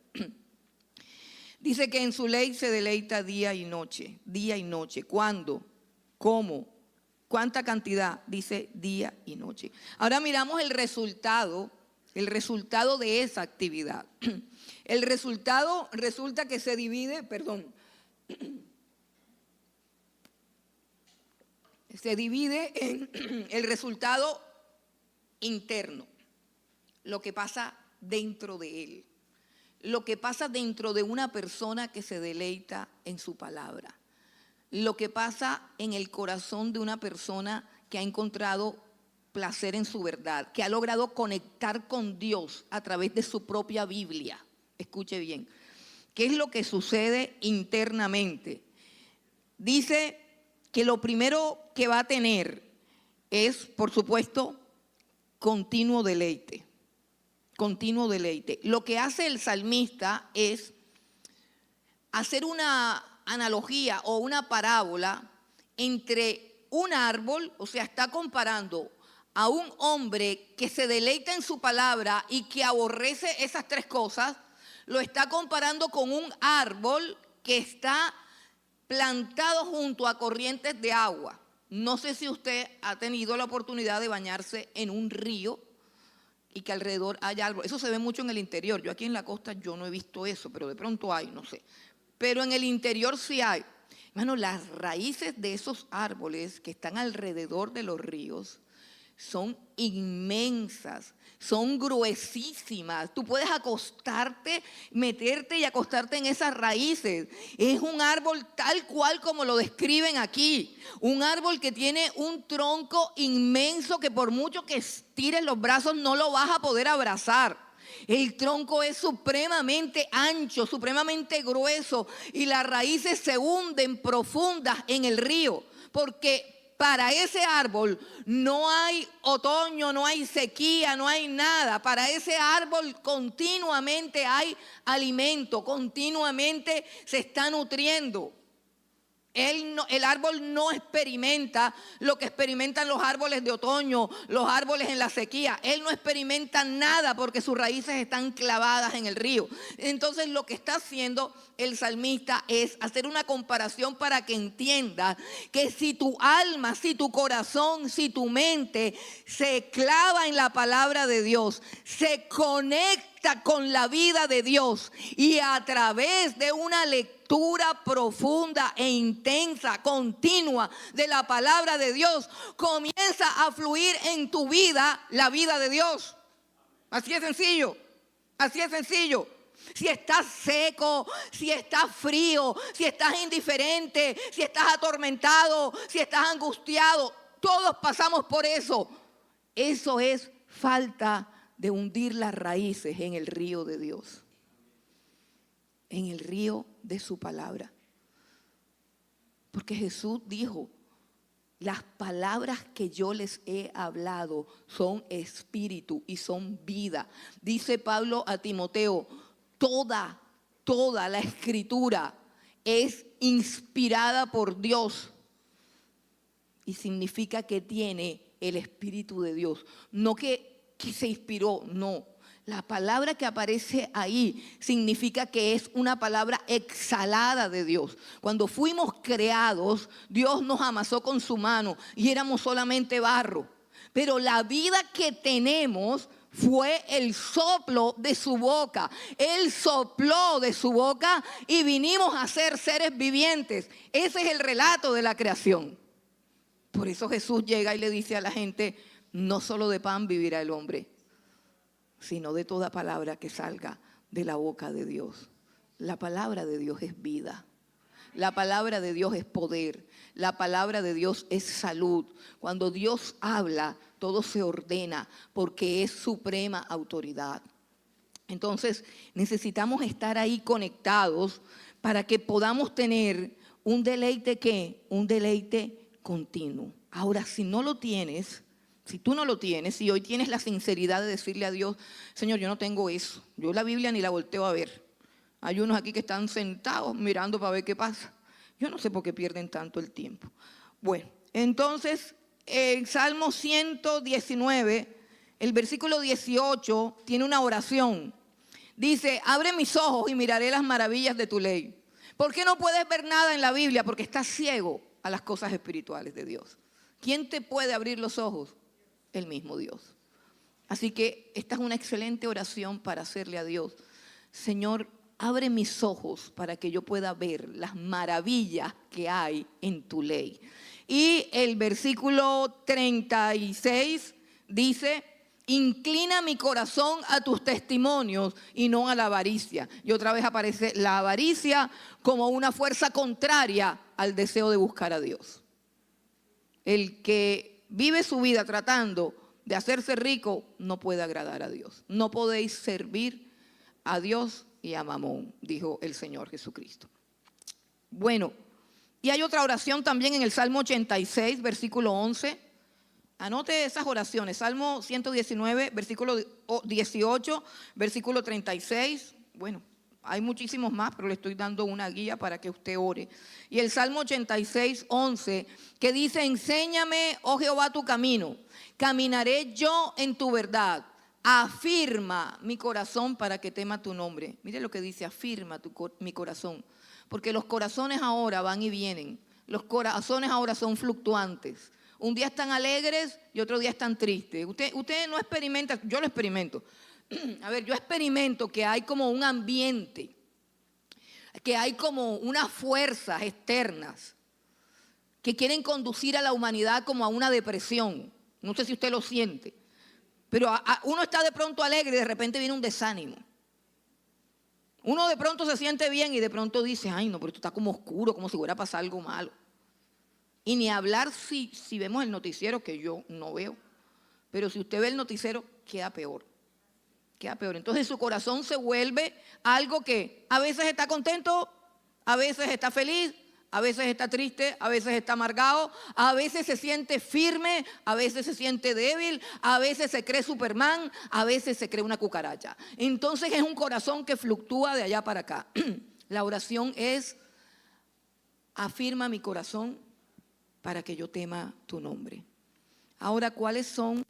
Speaker 1: Dice que en su ley se deleita día y noche. Día y noche. ¿Cuándo? ¿Cómo? ¿Cuánta cantidad? Dice día y noche. Ahora miramos el resultado de esa actividad. El resultado resulta que se divide, se divide en el resultado interno, lo que pasa dentro de él, lo que pasa dentro de una persona que se deleita en su palabra, lo que pasa en el corazón de una persona que ha encontrado placer en su verdad, que ha logrado conectar con Dios a través de su propia Biblia. Escuche bien, ¿qué es lo que sucede internamente? Dice que lo primero que va a tener es, por supuesto, continuo deleite. Continuo deleite. Lo que hace el salmista es hacer una analogía o una parábola entre un árbol, o sea, está comparando a un hombre que se deleita en su palabra y que aborrece esas tres cosas, lo está comparando con un árbol que está plantado junto a corrientes de agua. No sé si usted ha tenido la oportunidad de bañarse en un río y que alrededor haya árboles. Eso se ve mucho en el interior. Yo aquí en la costa yo no he visto eso, pero de pronto hay, no sé. Pero en el interior sí hay. Hermano, las raíces de esos árboles que están alrededor de los ríos son inmensas, son gruesísimas. Tú puedes acostarte, meterte y acostarte en esas raíces. Es un árbol tal cual como lo describen aquí. Un árbol que tiene un tronco inmenso que por mucho que estires los brazos no lo vas a poder abrazar. El tronco es supremamente ancho, supremamente grueso y las raíces se hunden profundas en el río, porque para ese árbol no hay otoño, no hay sequía, no hay nada. Para ese árbol continuamente hay alimento, continuamente se está nutriendo. El árbol no experimenta lo que experimentan los árboles de otoño, los árboles en la sequía. Él no experimenta nada porque sus raíces están clavadas en el río. Entonces lo que está haciendo el salmista es hacer una comparación para que entiendas que si tu alma, si tu corazón, si tu mente se clava en la palabra de Dios, se conecta con la vida de Dios y a través de una lectura profunda e intensa, continua de la palabra de Dios, comienza a fluir en tu vida la vida de Dios. Así es sencillo, así es sencillo. Si estás seco, si estás frío, si estás indiferente, si estás atormentado, si estás angustiado, todos pasamos por eso. Eso es falta de hundir las raíces en el río de Dios, en el río de su palabra. Porque Jesús dijo, las palabras que yo les he hablado son espíritu y son vida. Dice Pablo a Timoteo, toda la escritura es inspirada por Dios y significa que tiene el Espíritu de Dios. No que se inspiró, no. La palabra que aparece ahí significa que es una palabra exhalada de Dios. Cuando fuimos creados, Dios nos amasó con su mano y éramos solamente barro. Pero la vida que tenemos fue el soplo de su boca. Él sopló de su boca y vinimos a ser seres vivientes. Ese es el relato de la creación. Por eso Jesús llega y le dice a la gente, no solo de pan vivirá el hombre, sino de toda palabra que salga de la boca de Dios. La palabra de Dios es vida. La palabra de Dios es poder. La palabra de Dios es salud. Cuando Dios habla, todo se ordena porque es suprema autoridad. Entonces, necesitamos estar ahí conectados para que podamos tener un deleite, ¿qué? Un deleite continuo. Ahora, si no lo tienes, si tú no lo tienes, si hoy tienes la sinceridad de decirle a Dios, Señor, yo no tengo eso. Yo la Biblia ni la volteo a ver. Hay unos aquí que están sentados mirando para ver qué pasa. Yo no sé por qué pierden tanto el tiempo. Bueno, entonces, el Salmo 119, el versículo 18, tiene una oración. Dice, abre mis ojos y miraré las maravillas de tu ley. ¿Por qué no puedes ver nada en la Biblia? Porque estás ciego a las cosas espirituales de Dios. ¿Quién te puede abrir los ojos? El mismo Dios. Así que esta es una excelente oración para hacerle a Dios. Señor, abre mis ojos para que yo pueda ver las maravillas que hay en tu ley. Y el versículo 36 dice, inclina mi corazón a tus testimonios y no a la avaricia. Y otra vez aparece la avaricia como una fuerza contraria al deseo de buscar a Dios. El que vive su vida tratando de hacerse rico no puede agradar a Dios. No podéis servir a Dios y a Mamón, dijo el Señor Jesucristo. Bueno, y hay otra oración también en el Salmo 86, versículo 11. Anote esas oraciones. Salmo 119, versículo 18, versículo 36. Bueno, hay muchísimos más, pero le estoy dando una guía para que usted ore. Y el Salmo 86, 11, que dice, enséñame, oh Jehová, tu camino. Caminaré yo en tu verdad. Afirma mi corazón para que tema tu nombre. Mire lo que dice, afirma mi corazón. Porque los corazones ahora van y vienen. Los corazones ahora son fluctuantes. Un día están alegres y otro día están tristes. Usted no experimenta, yo lo experimento. A ver, yo experimento que hay como un ambiente, que hay como unas fuerzas externas que quieren conducir a la humanidad como a una depresión. No sé si usted lo siente, pero uno está de pronto alegre y de repente viene un desánimo. Uno de pronto se siente bien y de pronto dice, ay no, pero esto está como oscuro, como si fuera a pasar algo malo. Y ni hablar si vemos el noticiero, que yo no veo, pero si usted ve el noticiero, queda peor. Queda peor. Entonces su corazón se vuelve algo que a veces está contento, a veces está feliz, a veces está triste, a veces está amargado, a veces se siente firme, a veces se siente débil, a veces se cree Superman, a veces se cree una cucaracha. Entonces es un corazón que fluctúa de allá para acá. La oración es, afirma mi corazón para que yo tema tu nombre. Ahora, ¿cuáles son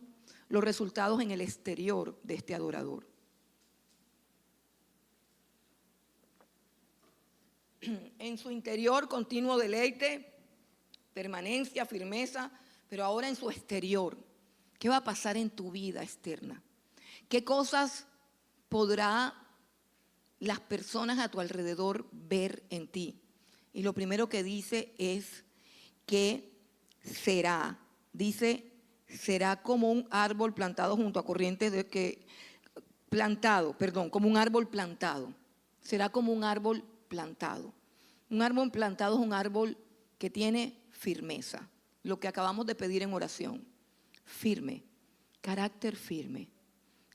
Speaker 1: los resultados en el exterior de este adorador? En su interior, continuo deleite, permanencia, firmeza, pero ahora en su exterior. ¿Qué va a pasar en tu vida externa? ¿Qué cosas podrá las personas a tu alrededor ver en ti? Y lo primero que dice es que será, dice, será como un árbol plantado junto a corrientes como un árbol plantado. Será como un árbol plantado. Un árbol plantado es un árbol que tiene firmeza. Lo que acabamos de pedir en oración. Firme, carácter firme,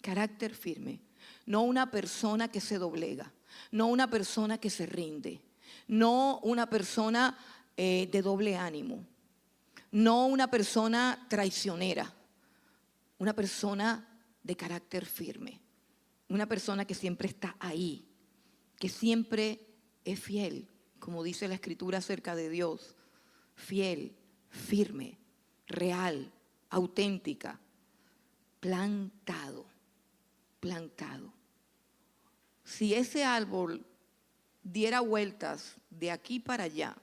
Speaker 1: carácter firme. No una persona que se doblega, no una persona que se rinde, no una persona de doble ánimo, no una persona traicionera, una persona de carácter firme, una persona que siempre está ahí, que siempre es fiel, como dice la Escritura acerca de Dios, fiel, firme, real, auténtica, plantado, plantado. Si ese árbol diera vueltas de aquí para allá,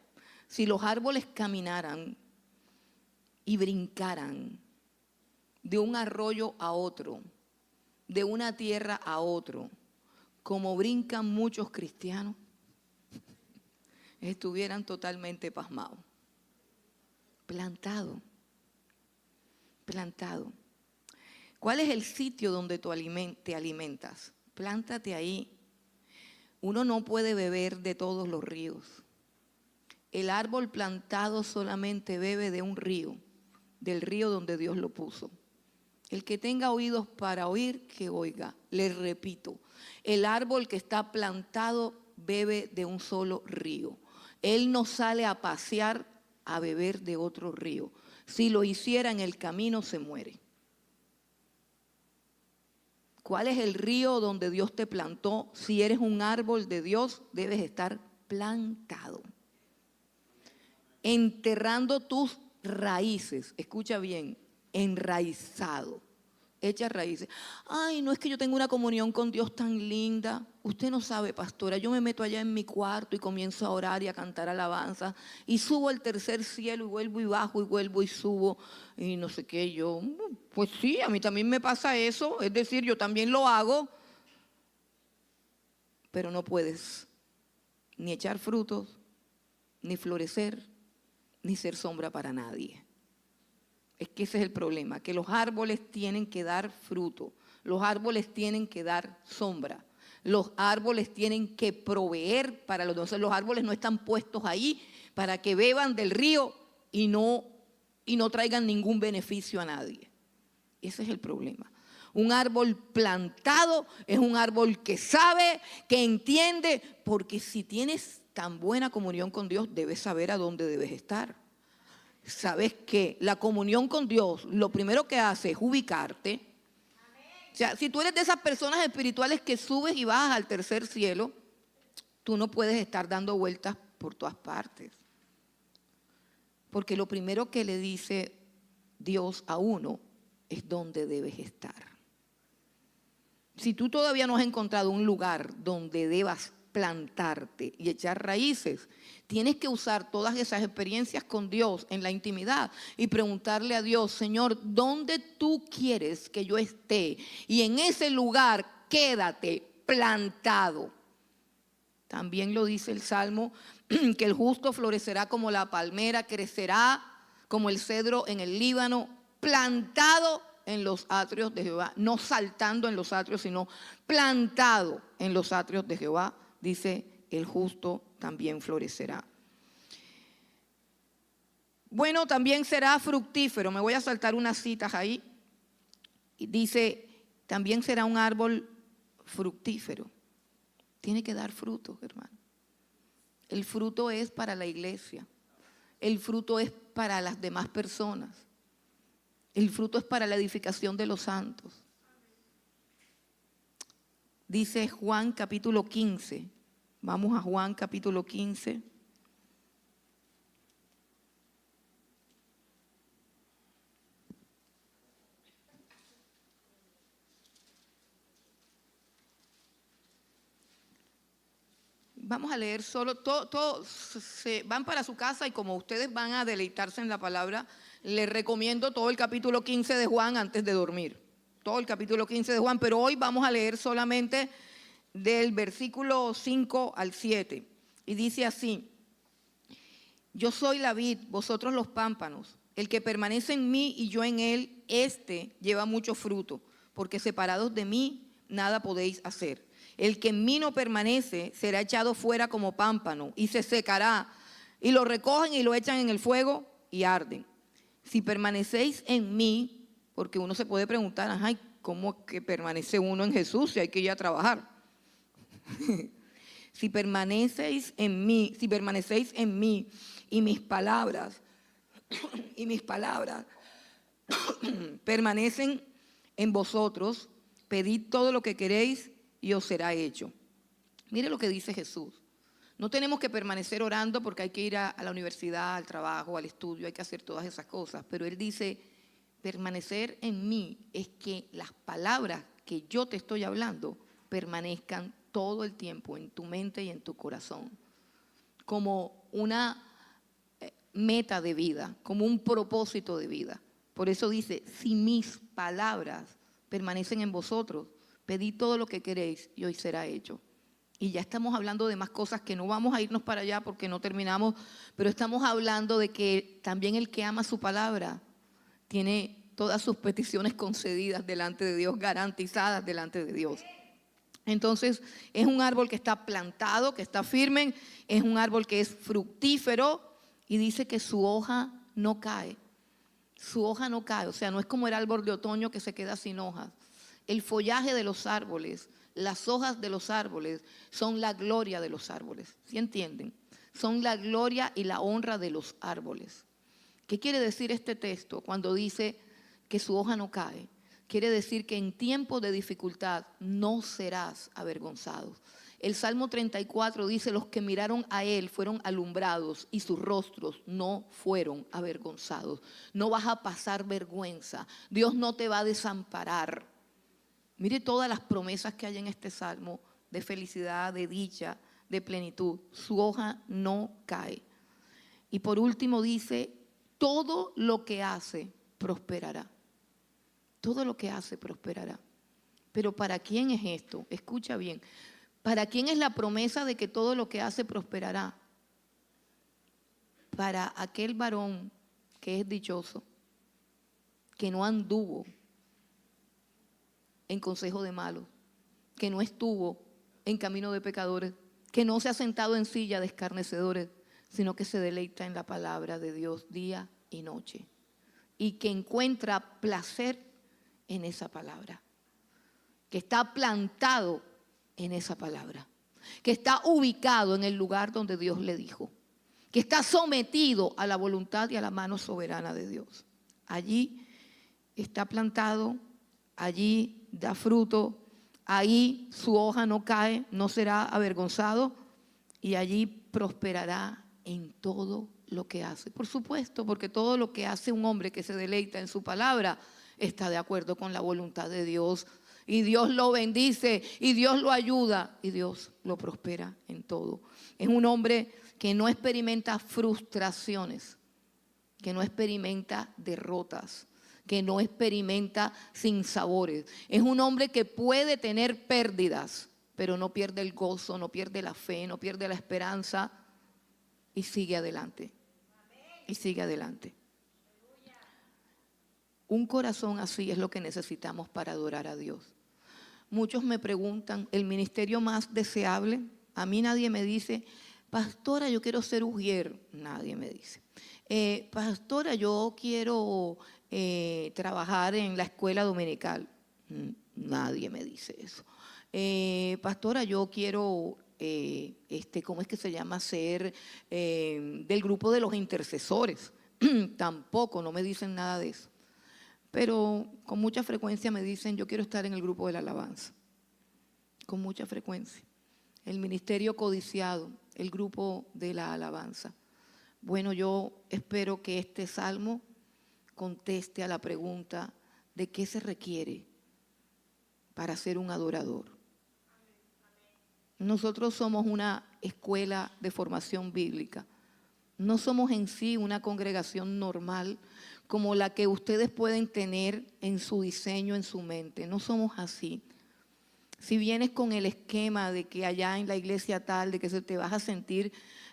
Speaker 1: si los árboles caminaran y brincaran de un arroyo a otro, de una tierra a otro, como brincan muchos cristianos, estuvieran totalmente pasmados. Plantado, plantado. ¿Cuál es el sitio donde te alimentas? Plántate ahí. Uno no puede beber de todos los ríos. El árbol plantado solamente bebe de un río, del río donde Dios lo puso. El que tenga oídos para oír, que oiga. Les repito, el árbol que está plantado bebe de un solo río. Él no sale a pasear a beber de otro río. Si lo hiciera en el camino, se muere. ¿Cuál es el río donde Dios te plantó? Si eres un árbol de Dios, debes estar plantado. Enterrando tus raíces, escucha bien, enraizado. echa raíces. Ay, no es que yo tengo una comunión con Dios tan linda. Usted no sabe, pastora, yo me meto allá en mi cuarto y comienzo a orar y a cantar alabanza y subo al tercer cielo y vuelvo y bajo y vuelvo y subo y no sé qué. Yo, pues sí, a mí también me pasa eso, es decir, yo también lo hago, pero no puedes ni echar frutos, ni florecer, ni ser sombra para nadie. Es que ese es el problema, que los árboles tienen que dar fruto, los árboles tienen que dar sombra, los árboles tienen que proveer para los demás. Los árboles no están puestos ahí para que beban del río y no traigan ningún beneficio a nadie. Ese es el problema. Un árbol plantado es un árbol que sabe, que entiende, porque si tienes tan buena comunión con Dios, debes saber a dónde debes estar. Sabes que la comunión con Dios, lo primero que hace es ubicarte. O sea, si tú eres de esas personas espirituales que subes y bajas al tercer cielo, tú no puedes estar dando vueltas por todas partes. Porque lo primero que le dice Dios a uno es dónde debes estar. Si tú todavía no has encontrado un lugar donde debas plantarte y echar raíces, tienes que usar todas esas experiencias con Dios en la intimidad y preguntarle a Dios, Señor, ¿dónde tú quieres que yo esté? Y en ese lugar quédate plantado. También lo dice el Salmo, que el justo florecerá como la palmera, crecerá como el cedro en el Líbano, plantado en los atrios de Jehová, no saltando en los atrios, sino plantado en los atrios de Jehová. Dice, el justo también florecerá. Bueno, también será fructífero. Me voy a saltar unas citas ahí. Y dice, también será un árbol fructífero. Tiene que dar fruto, hermano. El fruto es para la iglesia. El fruto es para las demás personas. El fruto es para la edificación de los santos. Dice Juan capítulo 15. Vamos a Juan capítulo 15. Vamos a leer solo, todos se van para su casa y como ustedes van a deleitarse en la palabra, les recomiendo todo el capítulo 15 de Juan antes de dormir. Todo el capítulo 15 de Juan, pero hoy vamos a leer solamente del versículo 5 al 7. Y dice así, yo soy la vid, vosotros los pámpanos. El que permanece en mí y yo en él, este lleva mucho fruto, porque separados de mí nada podéis hacer. El que en mí no permanece será echado fuera como pámpano y se secará. Y lo recogen y lo echan en el fuego y arden. Si permanecéis en mí, porque uno se puede preguntar, ay, ¿cómo que permanece uno en Jesús si hay que ir a trabajar? Si permanecéis en mí y mis palabras permanecen en vosotros, pedid todo lo que queréis y os será hecho. Mire lo que dice Jesús. No tenemos que permanecer orando porque hay que ir a la universidad, al trabajo, al estudio, hay que hacer todas esas cosas. Pero Él dice, permanecer en mí es que las palabras que yo te estoy hablando permanezcan todo el tiempo en tu mente y en tu corazón. Como una meta de vida, como un propósito de vida. Por eso dice, si mis palabras permanecen en vosotros, pedid todo lo que queréis y hoy será hecho. Y ya estamos hablando de más cosas que no vamos a irnos para allá porque no terminamos, pero estamos hablando de que también el que ama su palabra tiene todas sus peticiones concedidas delante de Dios, garantizadas delante de Dios. Entonces es un árbol que está plantado, que está firme, es un árbol que es fructífero y dice que su hoja no cae. Su hoja no cae, o sea, no es como el árbol de otoño que se queda sin hojas. El follaje de los árboles, las hojas de los árboles son la gloria de los árboles. ¿Sí entienden? Son la gloria y la honra de los árboles. ¿Qué quiere decir este texto cuando dice que su hoja no cae? Quiere decir que en tiempos de dificultad no serás avergonzado. El Salmo 34 dice, los que miraron a Él fueron alumbrados y sus rostros no fueron avergonzados. No vas a pasar vergüenza. Dios no te va a desamparar. Mire todas las promesas que hay en este Salmo de felicidad, de dicha, de plenitud. Su hoja no cae. Y por último dice, todo lo que hace prosperará. Todo lo que hace prosperará. Pero ¿para quién es esto? Escucha bien. ¿Para quién es la promesa de que todo lo que hace prosperará? Para aquel varón que es dichoso, que no anduvo en consejo de malos, que no estuvo en camino de pecadores, que no se ha sentado en silla de escarnecedores, sino que se deleita en la palabra de Dios día y noche y que encuentra placer en esa palabra, que está plantado en esa palabra, que está ubicado en el lugar donde Dios le dijo, que está sometido a la voluntad y a la mano soberana de Dios. Allí está plantado, allí da fruto, ahí su hoja no cae, no será avergonzado y allí prosperará en todo lo que hace. Por supuesto, porque todo lo que hace un hombre que se deleita en su palabra está de acuerdo con la voluntad de Dios. Y Dios lo bendice, y Dios lo ayuda, y Dios lo prospera en todo. Es un hombre que no experimenta frustraciones, que no experimenta derrotas, que no experimenta sinsabores. Es un hombre que puede tener pérdidas, pero no pierde el gozo, no pierde la fe, no pierde la esperanza, y sigue adelante. Y sigue adelante. Un corazón así es lo que necesitamos para adorar a Dios. Muchos me preguntan, ¿el ministerio más deseable? A mí nadie me dice, pastora, yo quiero ser ujier. Nadie me dice. Pastora, yo quiero trabajar en la escuela dominical. Nadie me dice eso. Pastora, yo quiero, ¿cómo es que se llama? Ser del grupo de los intercesores. Tampoco, no me dicen nada de eso. Pero con mucha frecuencia me dicen, yo quiero estar en el grupo de la alabanza. Con mucha frecuencia. El ministerio codiciado, el grupo de la alabanza. Bueno, yo espero que este salmo conteste a la pregunta de qué se requiere para ser un adorador. Nosotros somos una escuela de formación bíblica. No somos en sí una congregación normal como la que ustedes pueden tener en su diseño, en su mente. No somos así. Si vienes con el esquema de que allá en la iglesia tal, de que te vas a sentir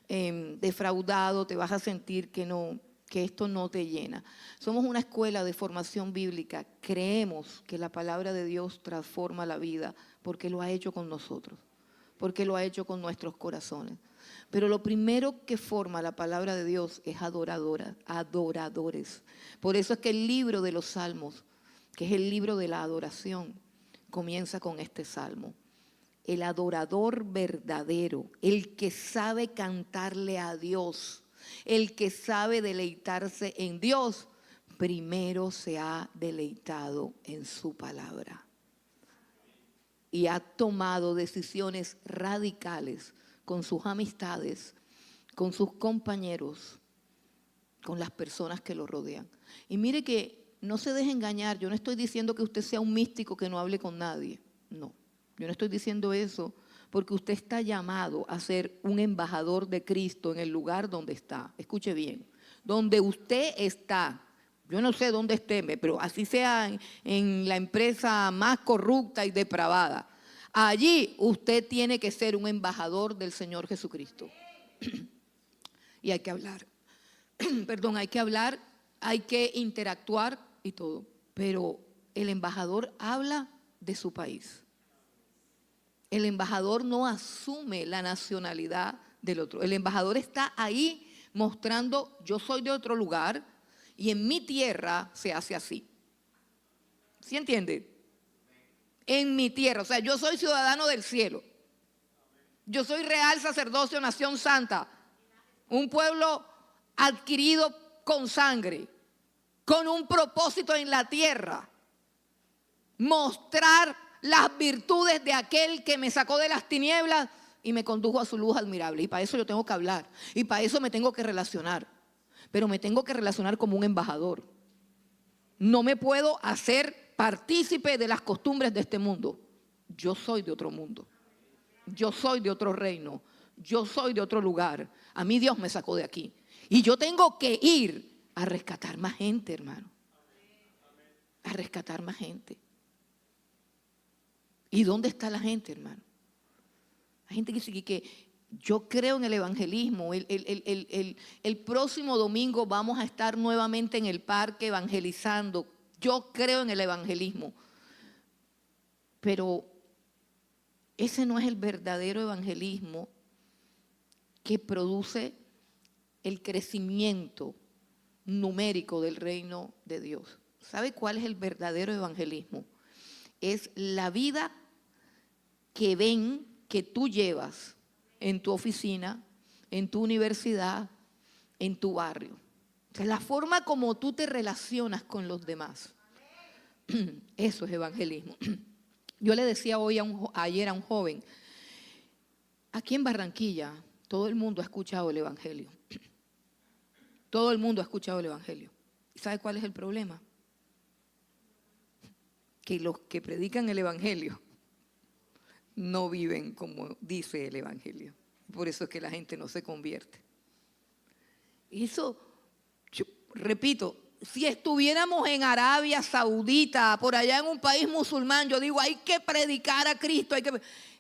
Speaker 1: defraudado, te vas a sentir que esto no te llena. Somos una escuela de formación bíblica. Creemos que la palabra de Dios transforma la vida porque lo ha hecho con nosotros, porque lo ha hecho con nuestros corazones. Pero lo primero que forma la palabra de Dios es adoradores. Por eso es que el libro de los Salmos, que es el libro de la adoración, comienza con este salmo. El adorador verdadero, el que sabe cantarle a Dios, el que sabe deleitarse en Dios, primero se ha deleitado en su palabra. Y ha tomado decisiones radicales con sus amistades, con sus compañeros, con las personas que lo rodean. Y mire que no se deje engañar, yo no estoy diciendo que usted sea un místico que no hable con nadie, no. Yo no estoy diciendo eso porque usted está llamado a ser un embajador de Cristo en el lugar donde está. Escuche bien, donde usted está, yo no sé dónde esté, pero así sea en la empresa más corrupta y depravada, allí usted tiene que ser un embajador del Señor Jesucristo. Y hay que hablar, hay que hablar, hay que interactuar y todo. Pero el embajador habla de su país. El embajador no asume la nacionalidad del otro. El embajador está ahí mostrando, yo soy de otro lugar y en mi tierra se hace así. ¿Sí entiende? En mi tierra, o sea, yo soy ciudadano del cielo. Yo soy real sacerdocio, nación santa. Un pueblo adquirido con sangre, con un propósito en la tierra. Mostrar las virtudes de aquel que me sacó de las tinieblas y me condujo a su luz admirable. Y para eso yo tengo que hablar. Y para eso me tengo que relacionar. Pero me tengo que relacionar como un embajador. No me puedo hacer partícipe de las costumbres de este mundo. Yo soy de otro mundo. Yo soy de otro reino. Yo soy de otro lugar. A mí Dios me sacó de aquí. Y yo tengo que ir a rescatar más gente, hermano. A rescatar más gente. ¿Y dónde está la gente, hermano? Hay gente que dice que yo creo en el evangelismo. El próximo domingo vamos a estar nuevamente en el parque evangelizando. Yo creo en el evangelismo. Pero ese no es el verdadero evangelismo que produce el crecimiento numérico del reino de Dios. ¿Sabe cuál es el verdadero evangelismo? Es la vida que ven que tú llevas en tu oficina, en tu universidad, en tu barrio. O sea, la forma como tú te relacionas con los demás. Eso es evangelismo. Yo le decía ayer a un joven, aquí en Barranquilla, todo el mundo ha escuchado el evangelio. Todo el mundo ha escuchado el evangelio. ¿Y sabe cuál es el problema? Que los que predican el evangelio no viven como dice el evangelio. Por eso es que la gente no se convierte. Y eso, yo repito, si estuviéramos en Arabia Saudita, por allá en un país musulmán, yo digo, hay que predicar a Cristo.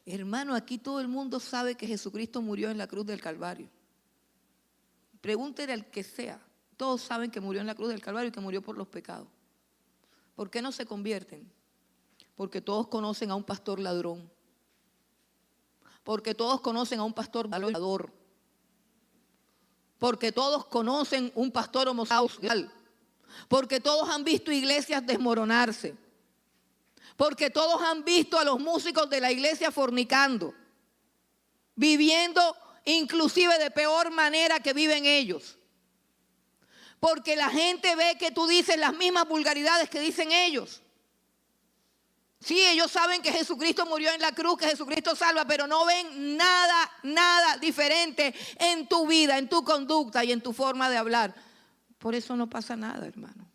Speaker 1: Hermano, aquí todo el mundo sabe que Jesucristo murió en la cruz del Calvario. Pregúntele al que sea. Todos saben que murió en la cruz del Calvario y que murió por los pecados. ¿Por qué no se convierten? Porque todos conocen a un pastor ladrón. Porque todos conocen a un pastor violador. Porque todos conocen un pastor homosexual. Porque todos han visto iglesias desmoronarse. Porque todos han visto a los músicos de la iglesia fornicando. Viviendo inclusive de peor manera que viven ellos. Porque la gente ve que tú dices las mismas vulgaridades que dicen ellos. Sí, ellos saben que Jesucristo murió en la cruz, que Jesucristo salva, pero no ven nada diferente en tu vida, en tu conducta y en tu forma de hablar. Por eso no pasa nada, hermano.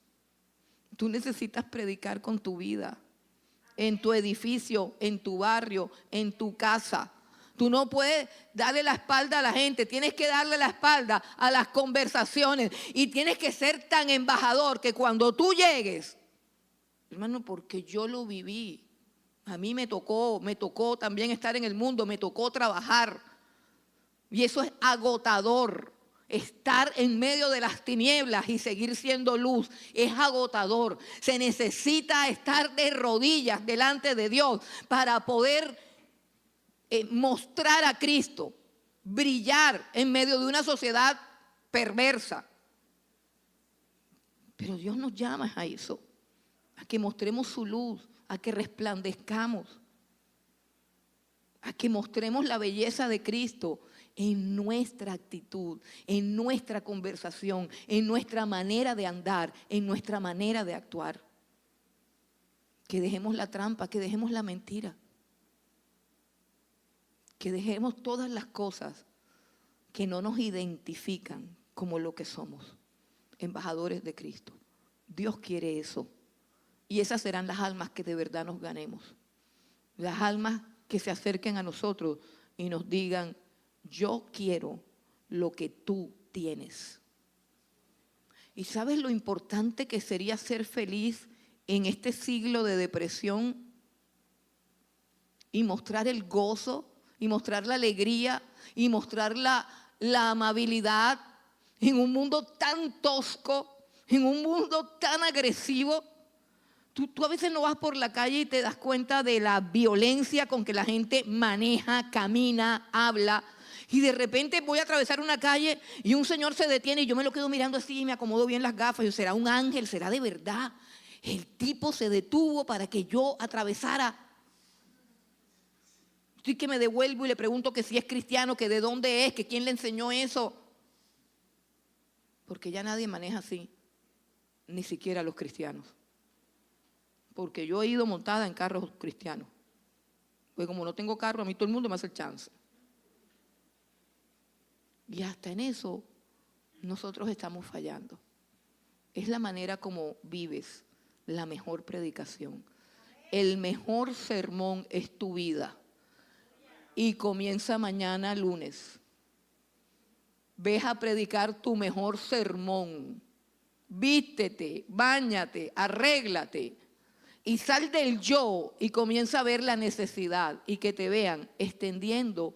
Speaker 1: Tú necesitas predicar con tu vida, en tu edificio, en tu barrio, en tu casa. Tú no puedes darle la espalda a la gente, tienes que darle la espalda a las conversaciones y tienes que ser tan embajador que cuando tú llegues, hermano, porque yo lo viví, a mí me tocó también estar en el mundo, me tocó trabajar y eso es agotador. Estar en medio de las tinieblas y seguir siendo luz es agotador. Se necesita estar de rodillas delante de Dios para poder mostrar a Cristo, brillar en medio de una sociedad perversa. Pero Dios nos llama a eso, a que mostremos su luz, a que resplandezcamos, a que mostremos la belleza de Cristo en nuestra actitud, en nuestra conversación, en nuestra manera de andar, en nuestra manera de actuar. Que dejemos la trampa, que dejemos la mentira. Que dejemos todas las cosas que no nos identifican como lo que somos, embajadores de Cristo. Dios quiere eso. Y esas serán las almas que de verdad nos ganemos. Las almas que se acerquen a nosotros y nos digan, yo quiero lo que tú tienes. ¿Y sabes lo importante que sería ser feliz en este siglo de depresión? Y mostrar el gozo, y mostrar la alegría, y mostrar la amabilidad en un mundo tan tosco, en un mundo tan agresivo. Tú a veces no vas por la calle y te das cuenta de la violencia con que la gente maneja, camina, habla. Y de repente voy a atravesar una calle y un señor se detiene y yo me lo quedo mirando así y me acomodo bien las gafas. Y yo, ¿será un ángel? ¿Será de verdad? El tipo se detuvo para que yo atravesara. Estoy que me devuelvo y le pregunto que si es cristiano, que de dónde es, que quién le enseñó eso. Porque ya nadie maneja así, ni siquiera los cristianos. Porque yo he ido montada en carros cristianos. Pues como no tengo carro, a mí todo el mundo me hace el chance. Y hasta en eso nosotros estamos fallando. Es la manera como vives la mejor predicación. El mejor sermón es tu vida. Y comienza mañana lunes. Ves a predicar tu mejor sermón. Vístete, báñate, arréglate. Y sal del yo y comienza a ver la necesidad. Y que te vean extendiendo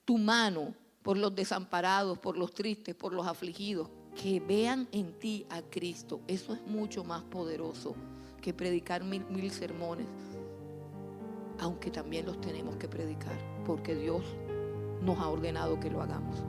Speaker 1: tu mano por los desamparados, por los tristes, por los afligidos. Que vean en ti a Cristo. Eso es mucho más poderoso que predicar mil sermones, aunque también los tenemos que predicar, porque Dios nos ha ordenado que lo hagamos.